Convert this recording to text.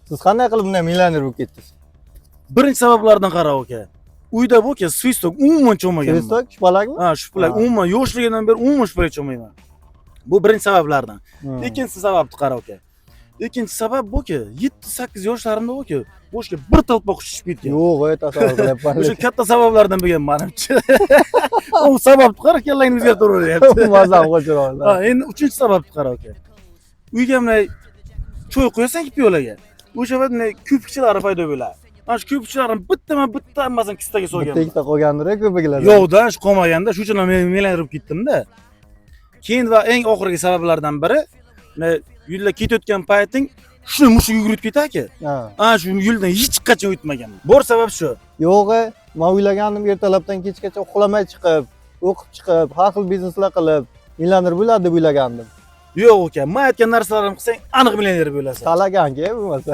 Siz qanday qilib bunday millioner bo'lib ketdingiz? Birinchi sabablardan qara aka. Uyda bu aka svistok umuman cho'magan. Svistok, shpalakmi? Ha, shpalak umuman yoshligidan beri umuman shpalak cho'mayman. Bu birinchi sabablardan. Ikkinchi sababni qara aka. Ikkinchi sabab bu-ki, 7-8 yoshlarimda bu-ki, boshga bir talpoq tushib ketgan. Yo'q, tasavvur qilyapman. O'sha katta sabablardan biri menimcha. U sababni qara, kallangni o'zgartiraveryapti. Mazam qo'shiradi. Ha, endi uchinchi sababni qara aka. Uyga bunday cho'y qo'yasan piyolaga. O'sha bunday ko'pikchilar paydo bo'ladi. Mana shu ko'pikchilarni bitta hammasini kistaga so'ygan. Bitta qo'ygandir-a ko'piklar. Yo'qda, shu qolmaganda, shu uchun men millioner ketdim-da. Keyin va eng oxirgi sabablardan biri, yo'lda ketayotgan payting shuni mushuk yugurib ketadi-ku. Ha, shu yo'ldan hech qachon o'tmagan. Bor sabab shu. Yo'q, men o'ylagandim ertalabdan kechgacha uxlamay chiqib, o'qib chiqib, har xil bizneslar qilib, millioner bo'ladi deb o'ylagandim. Yo'q aka, men aytgan narsalarimni qilsang aniq millioner bo'lasan. Talagan-ku bo'lmasa.